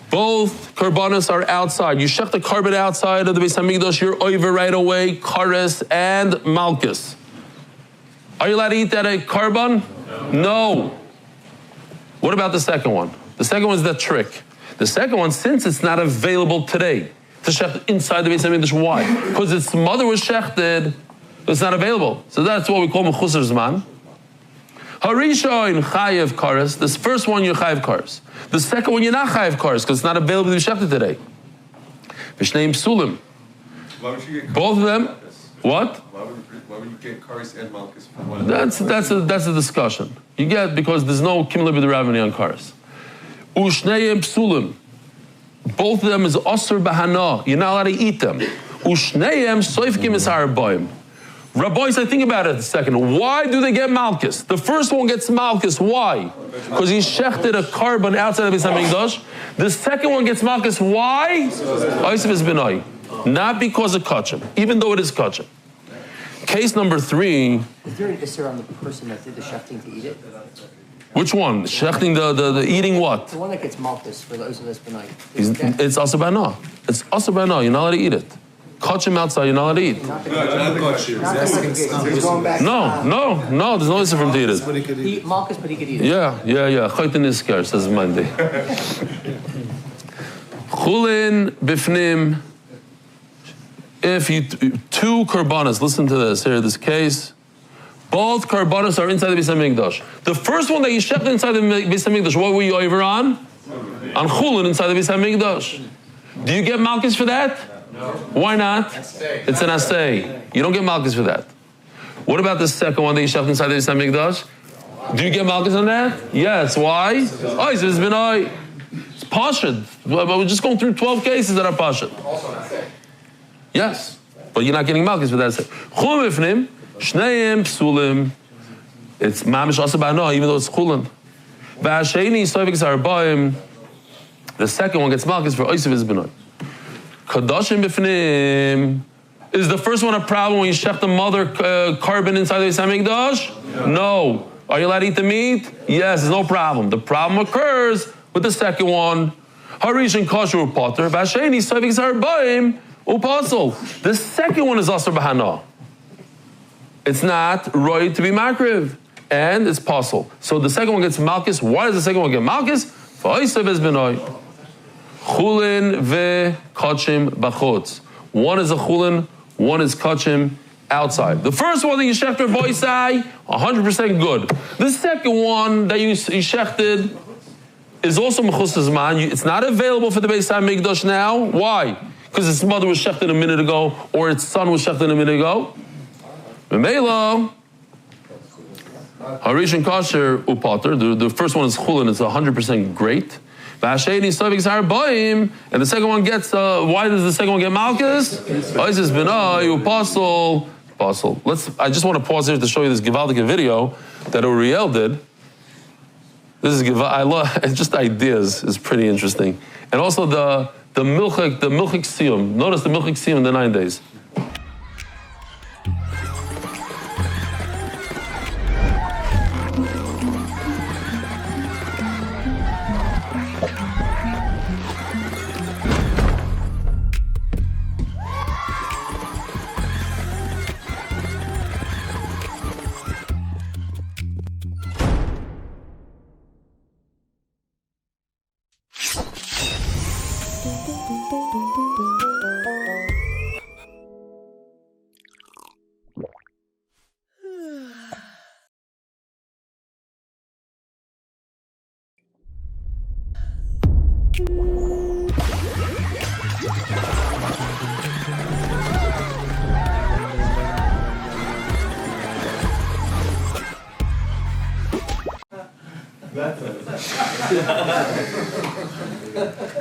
Both karbanas are outside. You shech the carbon outside of the Beis Hamikdash, you're over right away, kares and malchus. Are you allowed to eat that carbon? No. What about the second one? The second one is the trick. The second one, since it's not available today to shech inside the Beis Hamikdash, why? Because its mother was shechted, it's not available. So that's what we call mechusar zman. Harishoin chayev kares. This first one you're chayev kares. The second one you're not chayev kares because it's not available to be shechted today. V'shneim psulim. Both of them. What? Why would you get kares and malchus for one? That's a discussion. You get because there's no kimli b'deravini on kares. Ushneim psulim. Both of them is osur bahana. You're not allowed to eat them. Ushneim soifkim is harboim. Rabbi, I think about it a second. Why do they get malchus? The first one gets malchus. Why? Because he shechted a carbon outside of Beis Hamikdash. The second one gets malchus. Why? Oisev is benoi. Not because of kachim, even though it is kachim. Case number 3. Is there an issur on the person that did the shechting to eat it? Which one? Shechting the eating what? The one that gets malchus for the oisev benoi. It's also bana. It's also bana. You're not allowed to eat it. Kachim outside, you're not allowed to eat. Not the he's going back. No. There's no issue for him to eat it. He malchus, but he could eat it. Yeah. Chaytin iskar, says Monday. Chullin bifnim. If you two karbanas, listen to this here. This case, both karbanas are inside the Beis Hamikdash. The first one that you shechted inside the Beis Hamikdash, what were you over on? On Chullin inside the Beis Hamikdash. Do you get malchus for that? No. Why not? It's an asay. You don't get malchus for that. What about the second one that you shechted inside the Beis Hamikdash? Do you get malchus on that? Yes. Why? Oh, it's been it's pashut. We're just going through 12 cases that are pashut. Also an assay. Yes, but you're not getting malchus for that. Chum ifnim, shneim psulim. It's mamish asa ba'ano, even though it's chulin. V'asheni soivik zarbaim. The second one gets malchus for oisev is benoi. Kadoshim b'fnim. Is the first one a problem when you shech the mother carbon inside the Beis Hamikdash? No. Are you allowed to eat the meat? Yes, there's no problem. The problem occurs with the second one. Harish and kosher potter. V'asheni soivik zarbaim. Upasul. The second one is asur b'hana. It's not right to be makriv, and it's pasul. So the second one gets malchus. Why does the second one get malchus? V'oisev es benoi. Chullin ve'kachim b'chutz. One is a chullin, one is kachim outside. The first one that you shechted voisai, 100% good. The second one that you shechted is also mechusar zman. It's not available for the Beis Hamikdash now. Why? Because its mother was shechted a minute ago, or its son was shechted a minute ago. Memela, harish and kosher upater. The first one is chulin. It's 100% great. V'asheni sovik zarbaim, and the second one gets. Why does the second one get malchus? Oises benai upasul. I just want to pause here to show you this givaldic video that Uriel did. This is I love. It's just ideas. It's pretty interesting, and also the milchik siyum. Notice the milchik siyum in the 9 days.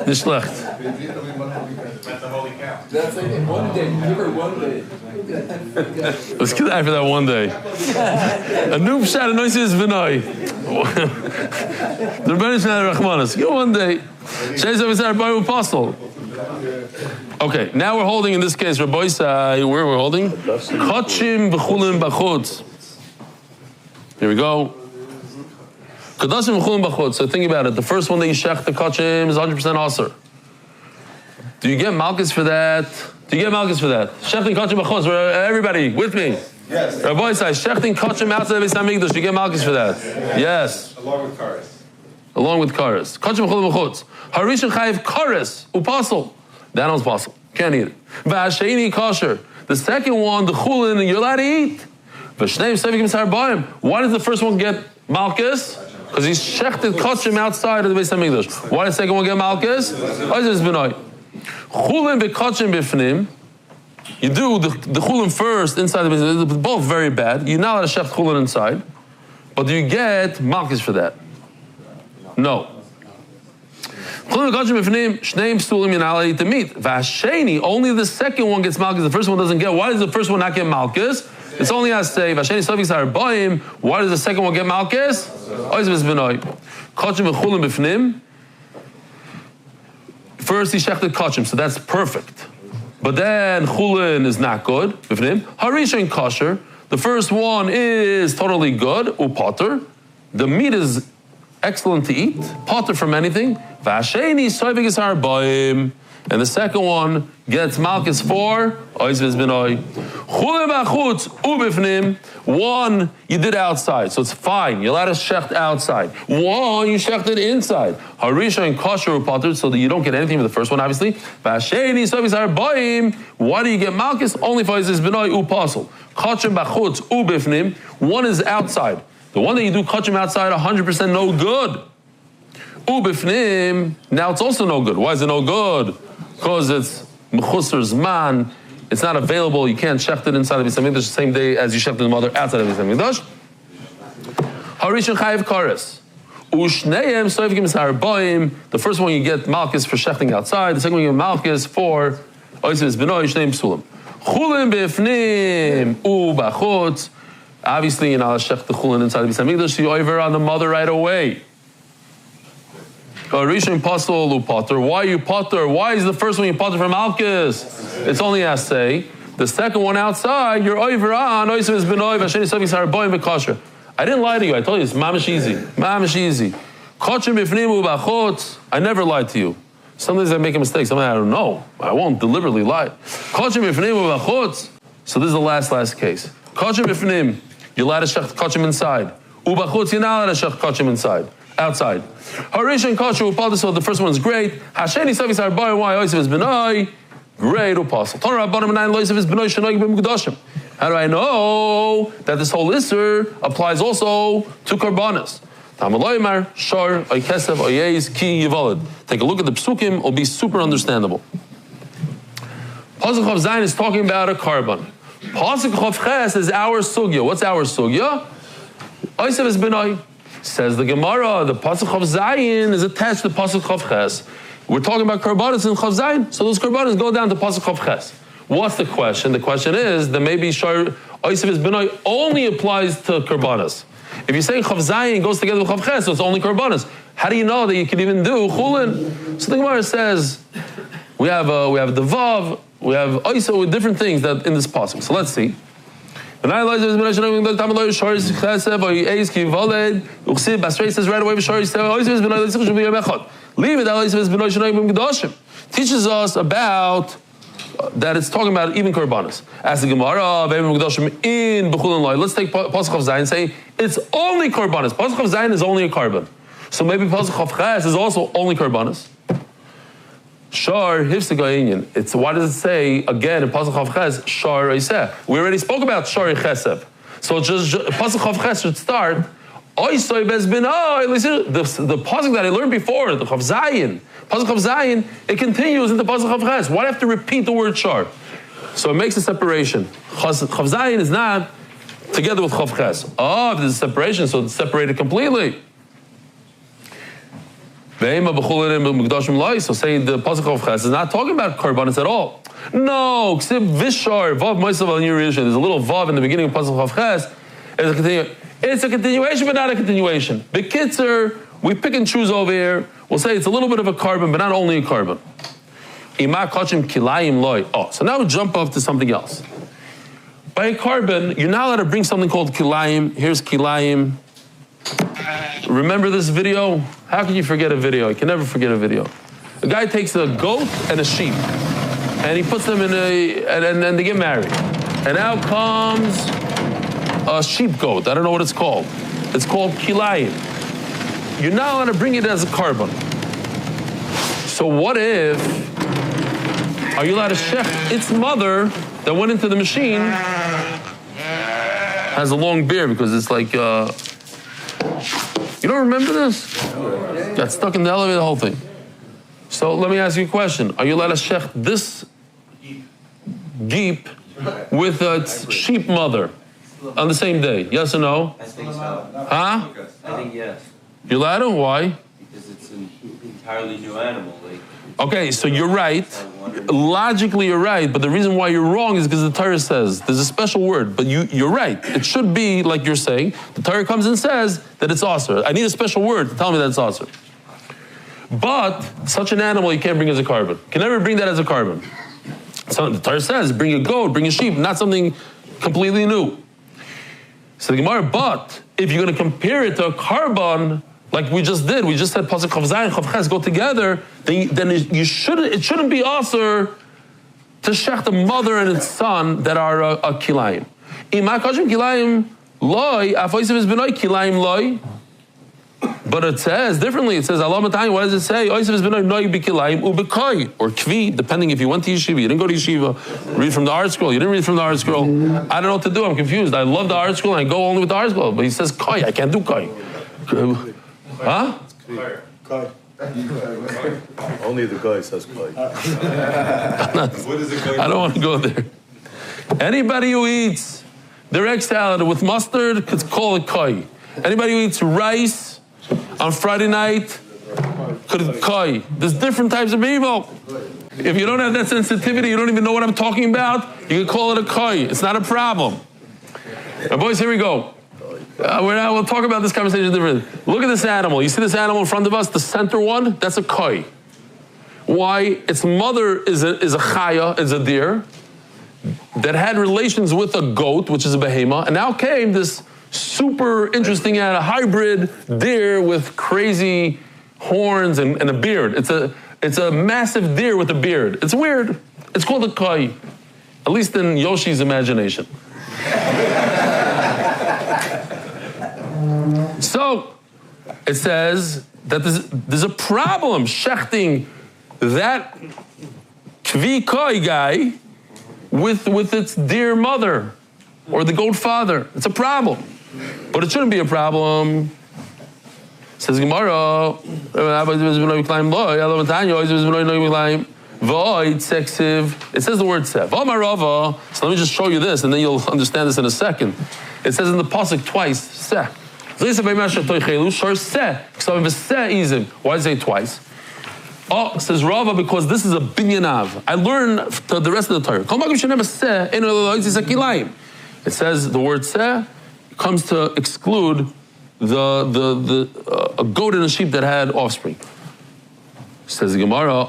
Nicht schlecht. That's a holy cow. That's like in one day, never one day. Let's get after that one day. A noob shot of noises v'noi. The Rebbeinu Shalom Rachmanis. Go one day. Sheisav is our Baruch Apostle. Okay, now we're holding in this case, Rabbi Isai, where we're holding? Kachim b'chulim b'chutz. Here we go. Kadashim b'chulim b'chutz. So think about it. The first one that you shech the kachim is 100% aser. Do you get malchus for that? Do you get malchus for that? Shechting kachim b'chutz. Everybody with me? Yes. Rabbi Isai, shechting kachim outside of Beis Hamikdash. Do you get malchus for that? Yes. Along with cars. Along with kares. Kachim b'chulim b'chutz. Harishon chayiv kares upasul. That one's possible. Can't eat it. V'hasheni kosher. The second one, the chulin, you're allowed to eat. V'shneim sevikim sarbayim. Why does the first one get malchus? Because he's shechted kachim outside of the Beis Hamikdash. Why does the second one get malchus? Chulin v'kachim b'fnim. You do the chulin first inside the Beis Hamikdash. They're both very bad. You're not allowed to shecht chulin inside. But do you get malchus for that? No. Only the second one gets malchus, the first one doesn't get. Why does the first one not get malchus? It's only as say, why does the second one get malchus? First he shechted kachim, so that's perfect. But then chulin is not good. Harishon kosher, the first one is totally good, upater. The meat is excellent to eat, potter from anything. V'hasheni soivig is harbaim, and the second one gets malchus for oizviz b'noi. Chulim v'achutz ubifnim. One you did outside, so it's fine. You're allowed to shecht outside. One you shechted inside. Harisha and kosher potter, so that you don't get anything for the first one, obviously. V'hasheni soivig is harbaim. Why do you get malchus? Only for oizviz b'noi upasul. Kachim v'achutz ubifnim. One is outside. The one that you do kachim outside, 100% no good. Ubifnim, now it's also no good. Why is it no good? Because it's mechusar zman. It's not available. You can't shecht it inside of Beis Hamikdash the same day as you shecht the mother outside of Beis Hamikdash. Harishon chayiv kares. Ushneim soivkim sarbaim. The first one you get malchus for shechting outside. The second one you get malchus for oises b'noi shneim psulim. Chulim b'ifnim ubachutz. Obviously, you're not shech the chulin inside of Beis Hamikdash, so you over on the mother right away. Rishon pasol lu potter. Why you potter? Why is the first one you potter from malchus? It's only assay. The second one outside, you're over on oisav is benoy v'asheni sovi sarboim v'kosher. I didn't lie to you. I told you it's mamish easy. Mamish easy. Kachim b'fnim u'bachot. I never lied to you. Sometimes I make a mistake. Sometimes I don't know. I won't deliberately lie. Kachim b'fnim u'bachot. So this is the last case. Kachim b'fnim. You're allowed to shech kachim inside. Ubachutz, you're not allowed to shech kachim inside. Outside. Harishon kachim upal, so the first one's great. Hasheni savis arbaim, why oisav is benoi? Great upasul. Torah rabbanim nine loisav is benoi shenoig b'mukdashim. How do I know that this whole isser applies also to karbanas? Tamaloymar, shor, oikesev, oyez, ki, yivalid. Take a look at the psukim, it'll be super understandable. Pasuk Chav Zayin is talking about a karban. Pasuk Chav Ches is our sugya. What's our sugya? Oisav is benoi. Says the Gemara, the Pasuk Chav Zayin is attached to Pasuk Chav Ches. We're talking about karbanas in Chav Zayin, so those karbanas go down to Pasuk Chav Ches. What's the question? The question is that maybe Shar Oisav is benoi only applies to karbanas. If you say Chav Zayin goes together with Chav Ches, so it's only karbanas. How do you know that you can even do chulin? So the Gemara says we have the vav, we have Oisav with different things that in this pasuk. So let's see. And I says right away, leave it. Teaches us about that it's talking about even korbanos. As the Gemara in Bechulin Loi. Let's take Pasuk Chav Zayin and say it's only korbanos. Pasuk Chav Zayin is only a korban. So maybe Pasuk Chav Ches is also only korbanos. Shar hifsegayinyan. It's why does it say again in Pasuk Chav Ches Shar Iseh? We already spoke about Shar Chesev. So just Pasuk Chav Ches should start. Oisoy bez b'noi. The pasuk that I learned before, the Chav Zayin, Pasuk Chav Zayin, it continues into Pasuk Chav Ches. Why do I have to repeat the word Shar? So it makes a separation. Chav Zayin is not together with Chav Ches. Oh, if there's a separation, so it's separated completely. So say the pasuk of Ches is not talking about karbanis at all. No, there's a little vav in the beginning of pasuk of Ches. It's a continuation, but not a continuation. Bekitzer, we pick and choose over here. We'll say it's a little bit of a carbon, but not only a carbon. Oh, so now we jump up to something else. By a carbon, you're not allowed to bring something called kilayim. Here's kilayim. Remember this video? How can you forget a video? You can never forget a video. A guy takes a goat and a sheep, and he puts them in and then they get married. And now comes a sheep goat. I don't know what it's called. It's called kilayim. You're not allowed to bring it as a carbon. So what if, are you allowed to shech its mother that went into the machine, has a long beard because it's like, you don't remember this? Got stuck in the elevator, the whole thing. So let me ask you a question. Are you allowed to shech this geep with its sheep mother on the same day? Yes or no? I think so. Huh? I think yes. You're allowed to? Why? Because it's an entirely new animal. Like, Okay, so you're right. Logically, you're right, but the reason why you're wrong is because the Torah says, there's a special word, but you're right. It should be, like you're saying, the Torah comes and says that it's asur. I need a special word to tell me that it's asur. But such an animal you can't bring as a carbon. You can never bring that as a carbon. So the Torah says, bring a goat, bring a sheep, not something completely new. So the Gemara, but if you're going to compare it to a carbon, like we just did, we just said pasuk chav zayin, chav ches go together, then it shouldn't be asur to shech the mother and its son that are a kilayim. Ima kashim kilayim loy, afoysev is benoy kilayim loy. But it says differently. It says Allah matayim. What does it say? Oisev is benoy noy bikilayim ubekoi or kvi, depending if you went to yeshiva, you didn't go to yeshiva. Read from the art scroll. You didn't read from the art scroll. I don't know what to do. I'm confused. I love the art scroll and I go only with the art scroll. But he says koi. I can't do koi. Huh? Kai. Only the guy says koi. What is it going I don't want to go there. Anybody who eats their egg salad with mustard could call it koi. Anybody who eats rice on Friday night could koi. There's different types of people. If you don't have that sensitivity, you don't even know what I'm talking about, you can call it a koi. It's not a problem. Now, boys, here we go. We'll talk about this conversation differently. Look at this animal. You see this animal in front of us, the center one? That's a koi. Why? Its mother is a chaya, is a deer, that had relations with a goat, which is a behemoth, and now came this super interesting hybrid deer with crazy horns and a beard. It's a massive deer with a beard. It's weird. It's called a koi, at least in Yoshi's imagination. So, it says that there's a problem shechting that kvi koi guy with its dear mother or the goat father. It's a problem. But it shouldn't be a problem. Says Gemara, it says the word sev. So let me just show you this and then you'll understand this in a second. It says in the pasuk twice, seh. Why does it say twice? Oh, says Rava, because this is a binyanav. I learned the rest of the Torah. It says the word seh comes to exclude a goat and a sheep that had offspring. Says the Gemara,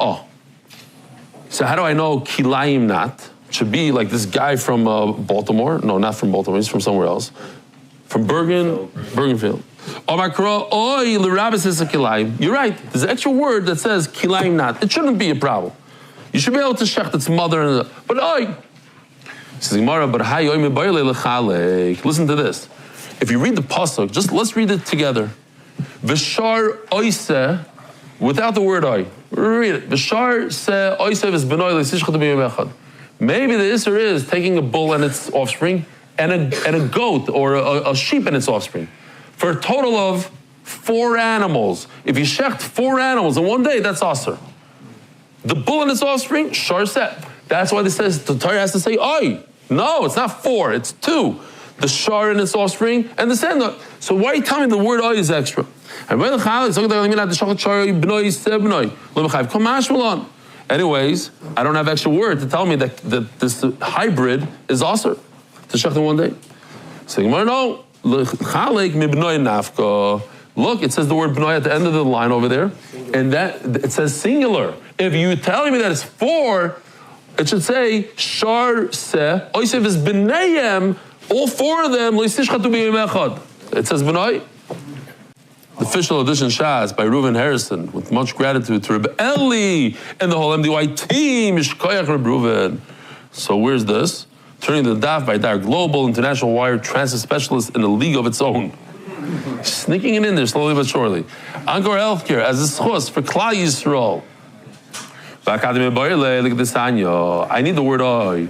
so how do I know kilayim not? It should be like this guy from Baltimore. No, not from Baltimore, he's from somewhere else. From Bergenfield. You're right. There's an extra word that says kilayim not. It shouldn't be a problem. You should be able to shech its mother. But says Gemara, listen to this. If you read the pasuk, just let's read it together. V'shar oise, without the word oy. Read it. V'shar se oise v'sbenoy l'sishchat b'yom echad. Maybe the isser is taking a bull and its offspring, and a goat or a sheep and its offspring, for a total of 4 animals. If you shecht 4 animals in one day, that's asur. The bull and its offspring, shar set. That's why the Torah has to say oy. No, it's not 4, it's 2. The shar and its offspring and the sandal. So why are you telling me the word oy is extra? Anyways, I don't have extra word to tell me that this hybrid is also to shech in one day. So no. Look, it says the word b'nai at the end of the line over there, and that it says singular. If you telling me that it's 4, it should say shar se oisev is b'nayim. All 4 of them. It says b'nai. The official edition Shas by Reuven Harrison, with much gratitude to Reb Eli and the whole MDY team. Yishkoyach Reb Reuven. So where's this? Turning the Daf by Dar Global International Wire Transit Specialist in a league of its own. Sneaking it in there slowly but surely. Angkor Healthcare as a schos for Klal Yisrael. Look at this Anya. I need the word oi.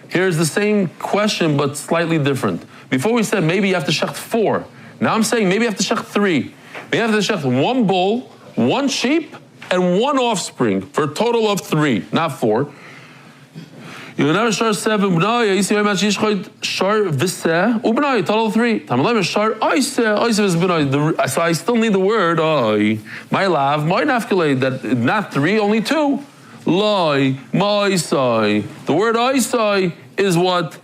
Here's the same question but slightly different. Before we said maybe you have to shecht 4. Now I'm saying maybe you have to shecht 3. Maybe you have to shecht 1 bull, 1 sheep, and 1 offspring for a total of 3, not 4. You never shar 7 b'nai. You see how much yishchoid shar v'seh u'b'nai. Total 3. Tamalem shar oiseh is b'nai. So I still need the word oi. My lav, my nafkalei. That not 3, only 2. Loi, moisoi. The word oisoi is what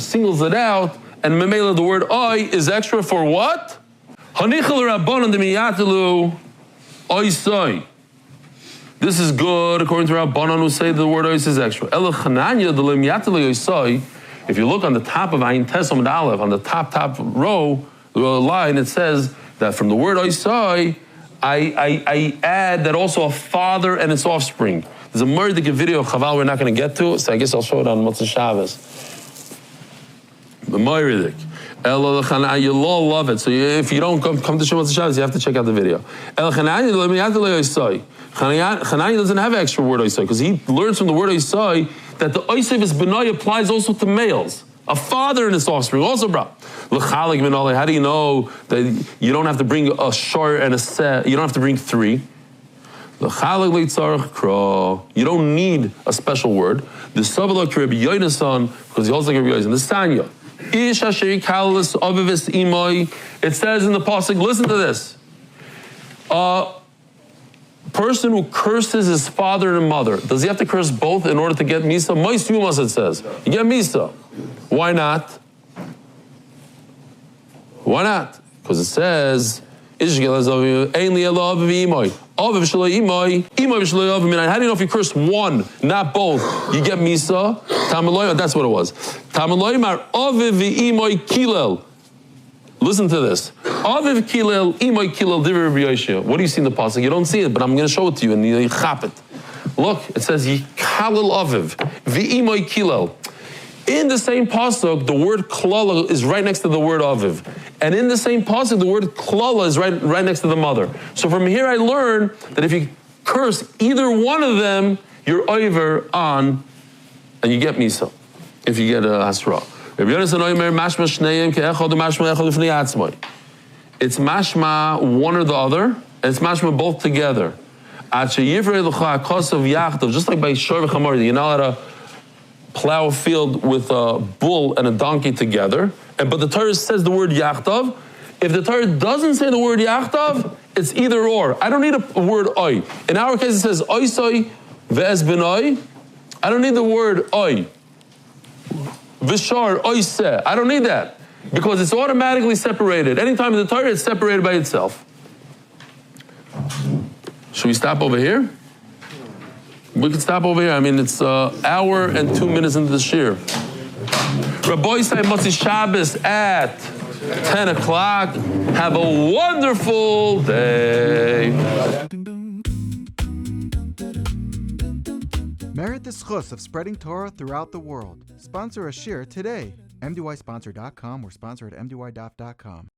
singles it out, and memela the word oi is extra for what? Hanichel rabbanon demiyatelu oisoi. This is good according to Rabbanon who say the word ois is extra. If you look on the top of Ayin Tes Amud Aleph, on the top row, the line, it says that from the word oisoi, I add that also a father and its offspring. There's a murdik video of Chaval we're not going to get to, so I guess I'll show it on Motzei Shabbos. The murdik. You'll all love it. So if you don't come to Motzei Shabbos, you have to check out the video. Chananya doesn't have extra word oisai because he learns from the word oisai that the oisev is benai applies also to males, a father and his offspring. Also, bro, how do you know that you don't have to bring a shor and a set? You don't have to bring 3. You don't need a special word. The Sabalak Rabbi Yonason because he holds like Rabbi Yonason. The Stanya. It says in the pasuk. Listen to this. Person who curses his father and mother, does he have to curse both in order to get Misa? Mois Yumas, it says. You get Misa. Why not? Why not? Because it says, how do you know if you curse 1, not both? You get Misa. That's what it was. Listen to this. What do you see in the pasuk? You don't see it, but I'm going to show it to you, and you chap it. Look, it says Yikalel Aviv v'imoy kilel. In the same pasuk, the word klala is right next to the word aviv, and in the same pasuk, the word klala is right next to the mother. So from here, I learn that if you curse either one of them, you're over on, and you get misa. If you get a hasra. It's mashma one or the other, and it's mashma both together. Just like by shor v'chamor, you're not allowed to plow a field with a bull and a donkey together. But the Torah says the word yachtav. If the Torah doesn't say the word yachtav, it's either or. I don't need a word oy. In our case, it says oisoi ve'es b'noi. I don't need the word oy. Vishar oiseh. I don't need that because it's automatically separated. Anytime in the Torah, it's separated by itself. Should we stop over here? We can stop over here. I mean, it's an hour and 2 minutes into the shir. Rabbi say Motzei Shabbos at 10 o'clock. Have a wonderful day. Merit the schus of spreading Torah throughout the world. Sponsor a shir today. MDYsponsor.com or sponsor at MDYDaf.com.